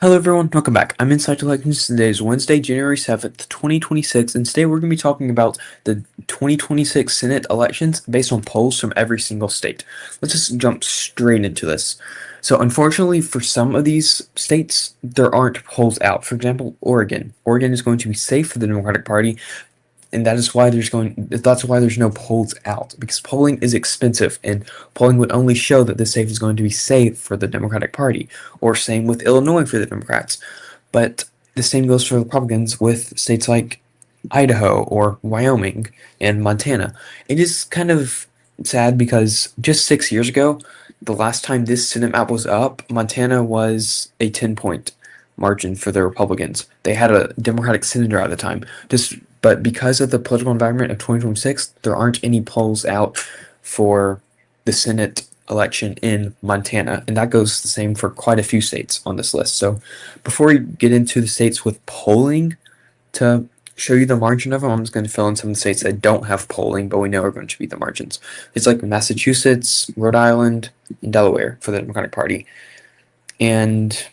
Hello everyone, welcome back. I'm Inside Elections. Today is Wednesday, January 7th, 2026, and today we're going to be talking about the 2026 Senate elections based on polls from every single state. Let's just jump straight into this. So unfortunately for some of these states, there aren't polls out. For example, Oregon. Oregon is going to be safe for the Democratic Party, and that's why there's no polls out, because polling is expensive, and polling would only show that the state is going to be safe for the Democratic Party, or same with Illinois for the Democrats. But the same goes for Republicans with states like Idaho or Wyoming and Montana. It is kind of sad because just 6 years ago, the last time this Senate map was up, Montana was a 10-point margin for the Republicans. They had a Democratic senator at the time. But because of the political environment of 2026, there aren't any polls out for the Senate election in Montana, and that goes the same for quite a few states on this list. So before we get into the states with polling, to show you the margin of them, I'm just going to fill in some of the states that don't have polling, but we know are going to be the margins. It's like Massachusetts, Rhode Island, and Delaware for the Democratic Party. And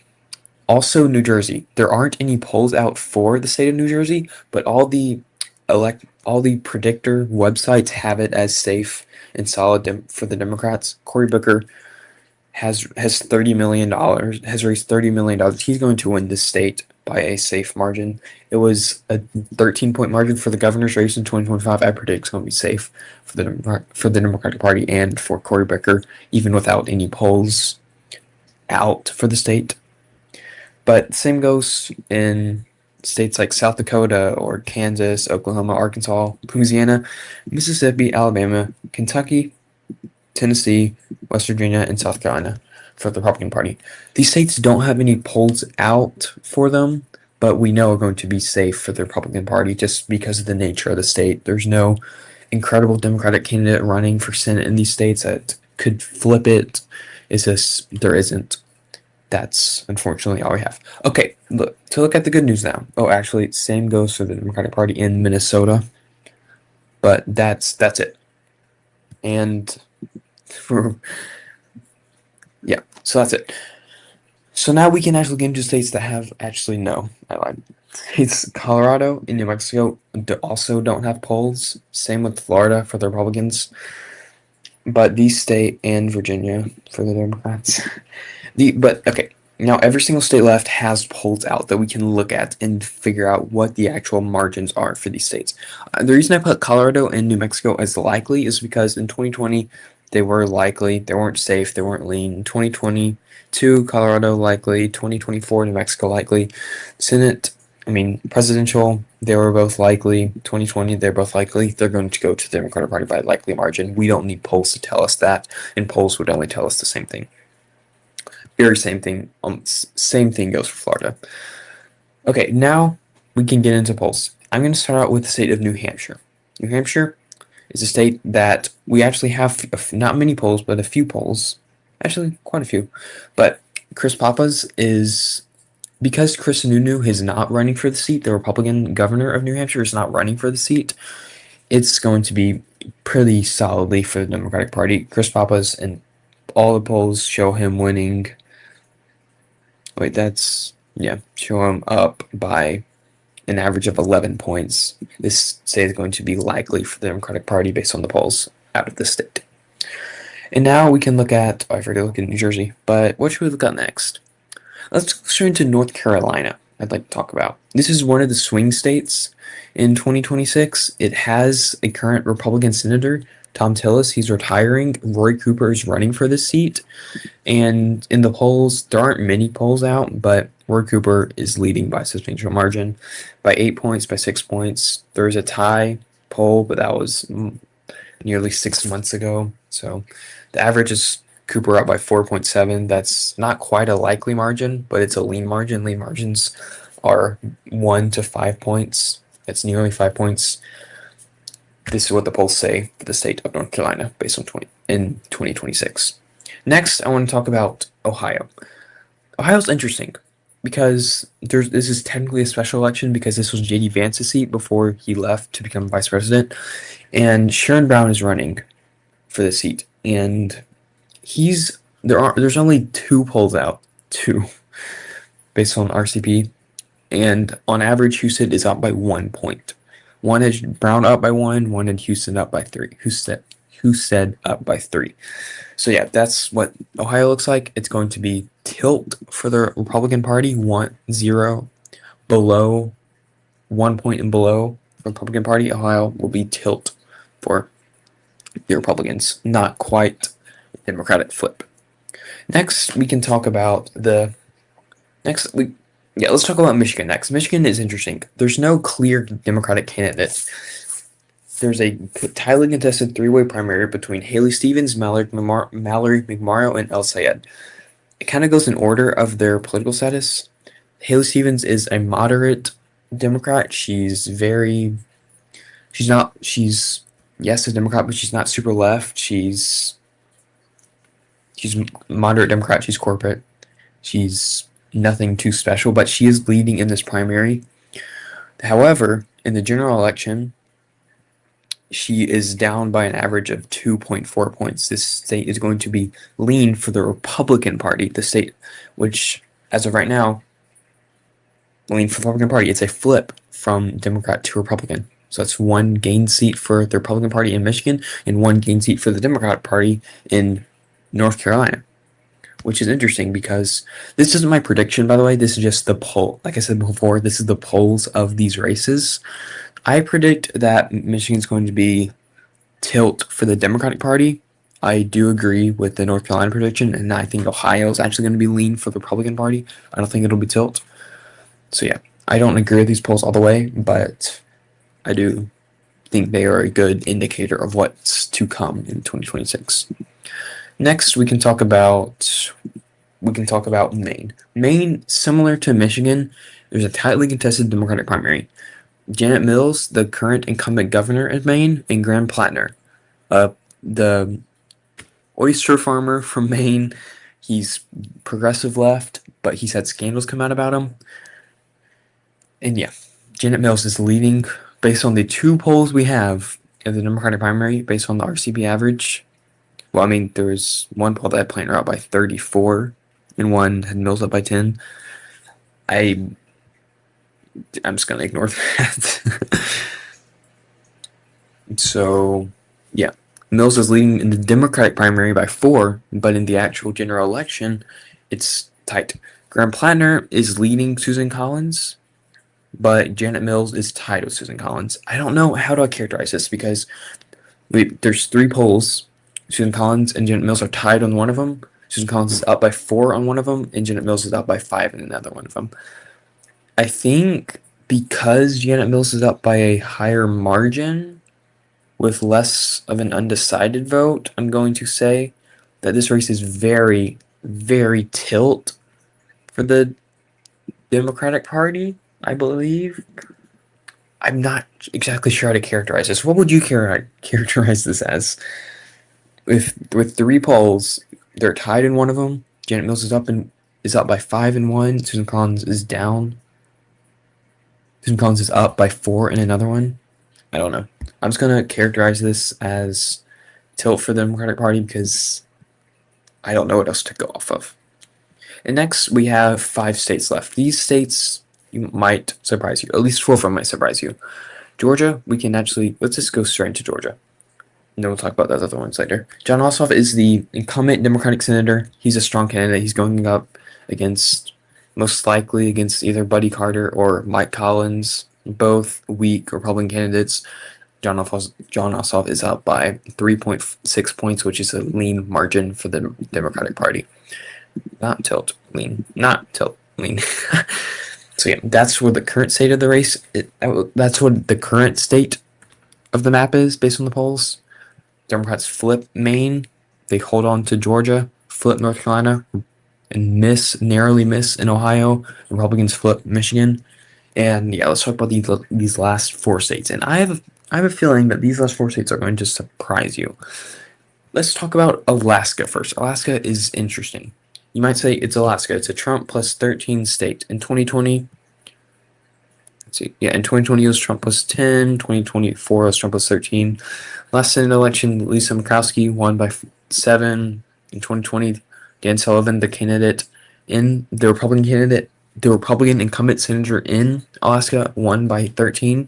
also New Jersey. There aren't any polls out for the state of New Jersey, but all the predictor websites have it as safe and solid for the Democrats. Cory Booker has $30 million, has raised $30 million. He's going to win this state by a safe margin. It was a 13-point margin for the governor's race in 2025. I predict it's going to be safe for the Democratic Party and for Cory Booker, even without any polls out for the state. But same goes in states like South Dakota or Kansas, Oklahoma, Arkansas, Louisiana, Mississippi, Alabama, Kentucky, Tennessee, West Virginia, and South Carolina for the Republican Party. These states don't have any polls out for them, but we know are going to be safe for the Republican Party just because of the nature of the state. There's no incredible Democratic candidate running for Senate in these states that could flip it. It's just there isn't. That's unfortunately all we have. Okay, to look at the good news now. Oh, actually, same goes for the Democratic Party in Minnesota, but that's it. And for yeah, so that's it. So now we can actually get into states that have actually no. I lied. It's Colorado and New Mexico also don't have polls. Same with Florida for the Republicans, but these state and Virginia for the Democrats. But okay, now every single state left has polls out that we can look at and figure out what the actual margins are for these states. The reason I put Colorado and New Mexico as likely is because in 2020 they were likely, they weren't safe, they weren't lean. 2022 Colorado likely, 2024 New Mexico likely. Presidential, they were both likely. 2020, they're both likely. They're going to go to the Democratic Party by a likely margin. We don't need polls to tell us that, and polls would only tell us the same thing. Very same thing. Same thing goes for Florida. Okay, now we can get into polls. I'm going to start out with the state of New Hampshire. New Hampshire is a state that we actually have not many polls, but a few polls. Actually, quite a few. But Chris Pappas is, because Chris Sununu is not running for the seat, the Republican governor of New Hampshire is not running for the seat, it's going to be pretty solidly for the Democratic Party. Chris Pappas, and all the polls show him winning. Wait, show him up by an average of 11 points. This state is going to be likely for the Democratic Party based on the polls out of the state. And now we can look at, I forgot to look at New Jersey, but what should we look at next? Let's go straight into North Carolina. I'd like to talk about. This is one of the swing states in 2026. It has a current Republican senator, Thom Tillis. He's retiring. Roy Cooper is running for this seat. And in the polls, there aren't many polls out, but Roy Cooper is leading by a substantial margin, by 8 points, by 6 points. There's a tie poll, but that was nearly 6 months ago. So the average is Cooper up by 4.7. That's not quite a likely margin, but it's a lean margin. Lean margins are 1 to 5 points. It's nearly 5 points. This is what the polls say for the state of North Carolina based on 2026. Next, I want to talk about Ohio. Ohio's interesting because this is technically a special election because this was J.D. Vance's seat before he left to become vice president, and Sherrod Brown is running for the seat, and there's only two polls out. Two. based on RCP. And on average, Houston is up by 1 point. One had Brown up by one had Houston up by three. Houston up by three. So yeah, that's what Ohio looks like. It's going to be tilt for the Republican Party, 1-0 below 1 point and below the Republican Party. Ohio will be tilt for the Republicans, not quite Democratic flip. Next, we can talk about let's talk about Michigan next. Michigan is interesting. There's no clear Democratic candidate. There's a tightly contested three-way primary between Haley Stevens, Mallory McMorrow, and El Sayed. It kind of goes in order of their political status. Haley Stevens is a moderate Democrat. She's yes, a Democrat, but she's not super left. She's moderate Democrat. She's corporate. She's nothing too special, but she is leading in this primary. However, in the general election, she is down by an average of 2.4 points. This state is going to be lean for the Republican Party, the state which, as of right now, lean for the Republican Party. It's a flip from Democrat to Republican. So that's one gain seat for the Republican Party in Michigan and one gain seat for the Democratic Party in North Carolina, which is interesting because this isn't my prediction, by the way. This is just the poll. Like I said before, this is the polls of these races. I predict that Michigan's going to be tilt for the Democratic Party. I do agree with the North Carolina prediction, and I think Ohio is actually going to be lean for the Republican Party. I don't think it'll be tilt. So yeah, I don't agree with these polls all the way, but I do think they are a good indicator of what's to come in 2026. Next, we can talk about Maine. Maine, similar to Michigan, there's a tightly contested Democratic primary. Janet Mills, the current incumbent governor of Maine, and Graham Plattner, the oyster farmer from Maine. He's progressive left, but he's had scandals come out about him. And yeah, Janet Mills is leading based on the two polls we have of the Democratic primary, based on the RCP average. Well, I mean, there was one poll that had Plattner up by 34, and one had Mills up by 10. I'm just going to ignore that. So, yeah. Mills is leading in the Democratic primary by 4, but in the actual general election, it's tight. Graham Plattner is leading Susan Collins, but Janet Mills is tied with Susan Collins. I don't know how to characterize this because there's 3 polls. Susan Collins and Janet Mills are tied on one of them. Susan Collins is up by 4 on one of them, and Janet Mills is up by 5 in another one of them. I think because Janet Mills is up by a higher margin with less of an undecided vote, I'm going to say that this race is very, very tilt for the Democratic Party, I believe. I'm not exactly sure how to characterize this. What would you characterize this as? With 3 polls, they're tied in one of them. Janet Mills is up by 5 in one. Susan Collins is down. Susan Collins is up by 4 in another one. I don't know. I'm just gonna characterize this as tilt for the Democratic Party because I don't know what else to go off of. And next, we have 5 states left. These states might surprise you. At least 4 of them might surprise you. Georgia, let's just go straight into Georgia. And then we'll talk about those other ones later. Jon Ossoff is the incumbent Democratic senator. He's a strong candidate. He's going up most likely against either Buddy Carter or Mike Collins, both weak Republican candidates. Jon Ossoff is up by 3.6 points, which is a lean margin for the Democratic Party. Not tilt, lean. So yeah, that's what the current state of the race. That's what the current state of the map is based on the polls. Democrats flip Maine, they hold on to Georgia, flip North Carolina, and narrowly miss in Ohio. Republicans flip Michigan. And yeah, let's talk about these last 4 states. And I have a feeling that these last 4 states are going to surprise you. Let's talk about Alaska first. Alaska is interesting. You might say it's Alaska. It's a Trump plus 13 state. In 2020, in 2020 it was Trump plus 10. 2024 it was Trump plus 13. Last Senate election, Lisa Murkowski won by 7. In 2020, Dan Sullivan, the Republican candidate, The Republican incumbent senator in Alaska won by 13,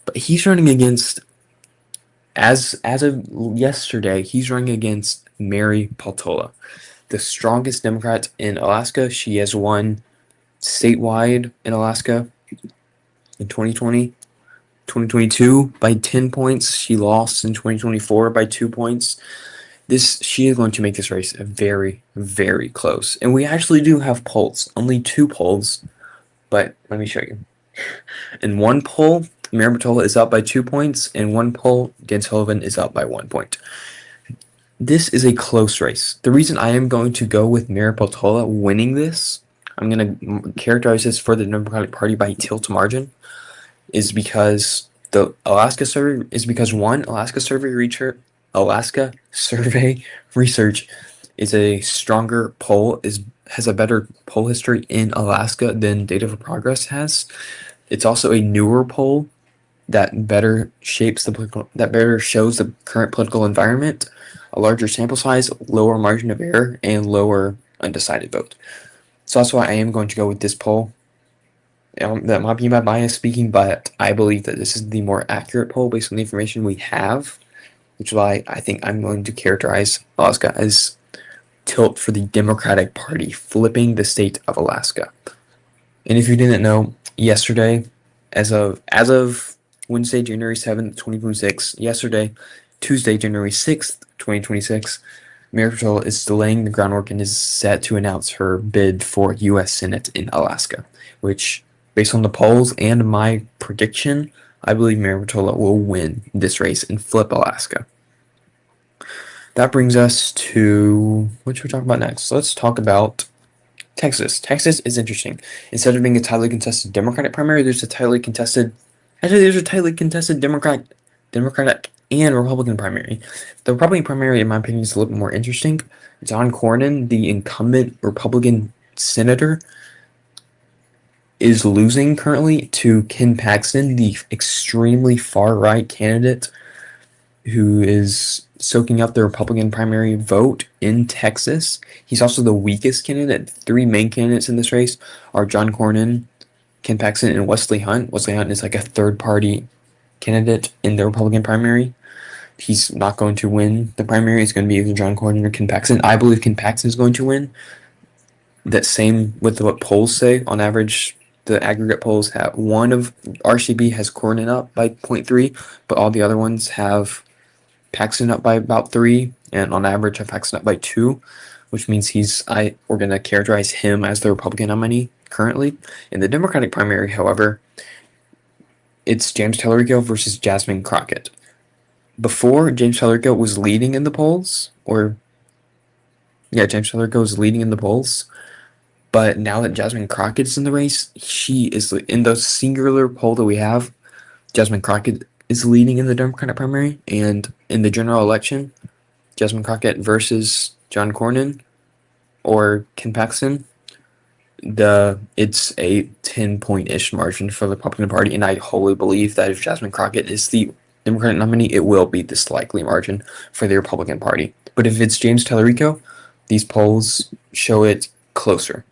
but he's running against, as of yesterday, he's running against Mary Peltola, the strongest Democrat in Alaska. She has won statewide in Alaska in 2020, 2022 by 10 points. She lost in 2024 by 2 points. She is going to make this race very, very close. And we actually do have polls, only 2 polls, but let me show you. In one poll, Mary Peltola is up by 2 points. In one poll, Dan Sullivan is up by 1 point. This is a close race. The reason I am going to go with Mary Peltola winning this, I'm going to characterize this for the Democratic Party by tilt margin, is because Alaska Survey Research is a stronger poll, has a better poll history in Alaska than Data for Progress has. It's also a newer poll that better shows the current political environment, a larger sample size, lower margin of error, and lower undecided vote. So that's why I am going to go with this poll. That might be my bias speaking, but I believe that this is the more accurate poll based on the information we have, which is why I think I'm going to characterize Alaska as tilt for the Democratic Party, flipping the state of Alaska. And if you didn't know, yesterday, as of Wednesday, January 7th, 2026, yesterday, Tuesday, January 6th, 2026, Mary Peltola is delaying the groundwork and is set to announce her bid for U.S. Senate in Alaska, which, based on the polls and my prediction, I believe Mary Peltola will win this race and flip Alaska. That brings us to what should we talk about next? Let's talk about Texas. Texas is interesting. Instead of being a tightly contested Democratic primary, there's a tightly contested Democratic and Republican primary. The Republican primary, in my opinion, is a little bit more interesting. John Cornyn, the incumbent Republican senator, is losing currently to Ken Paxton, the extremely far-right candidate who is soaking up the Republican primary vote in Texas. He's also the weakest candidate. 3 main candidates in this race are John Cornyn, Ken Paxton, and Wesley Hunt. Wesley Hunt is like a third-party candidate in the Republican primary. He's not going to win the primary. It's going to be either John Cornyn or Ken Paxton. I believe Ken Paxton is going to win. That same with what polls say. On average, the aggregate polls have one of RCB has Cornyn up by 0.3, but all the other ones have Paxton up by about 3, and on average have Paxton up by 2, which means we're going to characterize him as the Republican nominee currently. In the Democratic primary, however, it's James Tallarico versus Jasmine Crockett. Before, James Tallarico was leading in the polls, James Tallarico was leading in the polls, but now that Jasmine Crockett is in the race, she is in the singular poll that we have. Jasmine Crockett is leading in the Democratic primary, and in the general election, Jasmine Crockett versus John Cornyn or Ken Paxton, it's a 10-point-ish margin for the Republican Party, and I wholly believe that if Jasmine Crockett is the Democratic nominee, it will be this likely margin for the Republican Party. But if it's James Tallarico, these polls show it closer.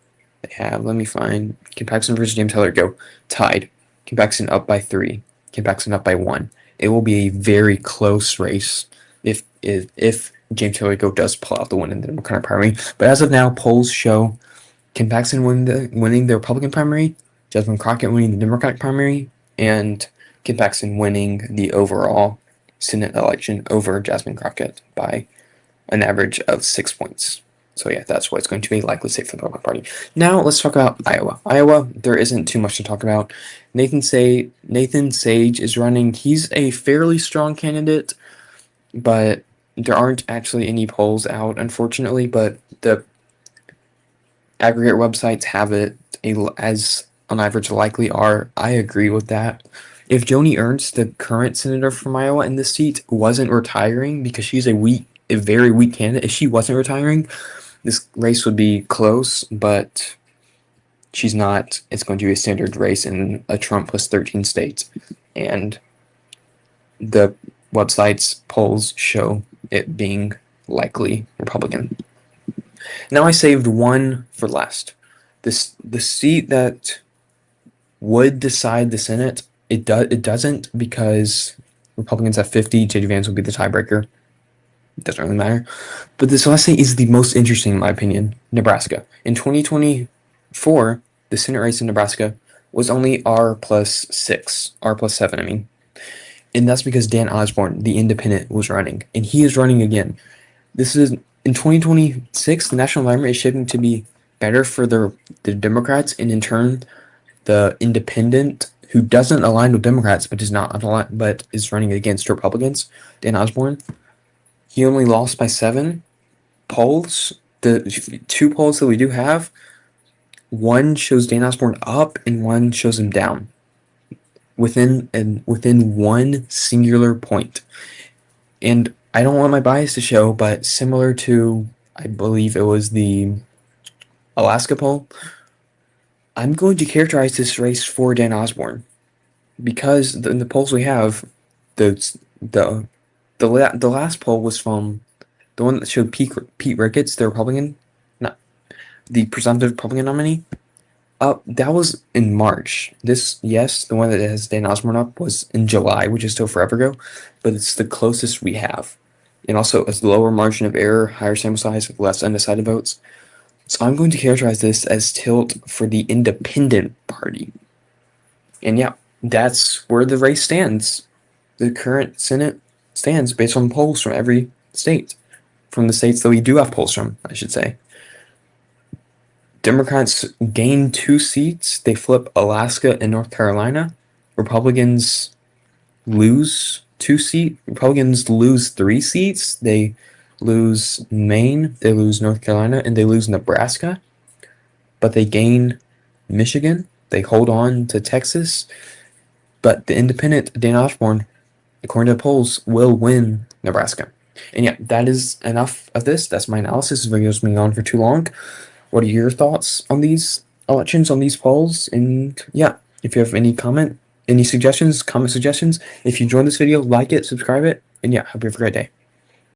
They have, let me find, Ken Paxton versus James Tallarico, tied. Ken Paxton up by 3. Ken Paxton up by 1. It will be a very close race if James Tallarico does pull out the win in the Democratic primary. But as of now, polls show Ken Paxton winning the Republican primary, Jasmine Crockett winning the Democratic primary, and Ken Paxton winning the overall Senate election over Jasmine Crockett by an average of 6 points. So yeah, that's why it's going to be likely safe for the Republican Party. Now let's talk about Iowa. Iowa, there isn't too much to talk about. Nathan Sage is running. He's a fairly strong candidate, but there aren't actually any polls out, unfortunately. But the aggregate websites have it as on average likely are. I agree with that. If Joni Ernst, the current senator from Iowa in this seat, wasn't retiring, because she's a very weak candidate, if she wasn't retiring, this race would be close, but she's not. It's going to be a standard race in a Trump plus 13 states, and the website's polls show it being likely Republican. Now I saved one for last. the seat that would decide the Senate, it doesn't, because Republicans have 50. J.D. Vance will be the tiebreaker. It doesn't really matter. But this last state is the most interesting, in my opinion, Nebraska. In 2024, the Senate race in Nebraska was only R+7, I mean. And that's because Dan Osborne, the independent, was running. And he is running again. This is, in 2026, the national environment is shaping to be better for the Democrats, and in turn, the independent who doesn't align with Democrats but is running against Republicans, Dan Osborne. He only lost by 7 polls. The 2 polls that we do have, one shows Dan Osborne up and one shows him down within one singular point. And I don't want my bias to show, but similar to, I believe it was the Alaska poll, I'm going to characterize this race for Dan Osborne, because in the polls we have, the last poll was from the one that showed Pete Ricketts, the Republican, not the presumptive Republican nominee. That was in March. The one that has Dan Osborne up was in July, which is still forever ago, but it's the closest we have. And also, a lower margin of error, higher sample size, less undecided votes. So I'm going to characterize this as tilt for the independent party. And yeah, that's where the race stands. The current Senate stands based on polls from every state. From the states that we do have polls from, I should say. Democrats gain 2 seats. They flip Alaska and North Carolina. Republicans lose 2 seats. Republicans lose 3 seats. They lose Maine, they lose North Carolina, and they lose Nebraska. But they gain Michigan. They hold on to Texas. But the independent, Dan Osborne, according to the polls, will win Nebraska. And yeah, that is enough of this. That's my analysis. This video has been on for too long. What are your thoughts on these elections, on these polls? And yeah, if you have any comment suggestions, if you enjoyed this video, like it, subscribe it, and yeah, hope you have a great day.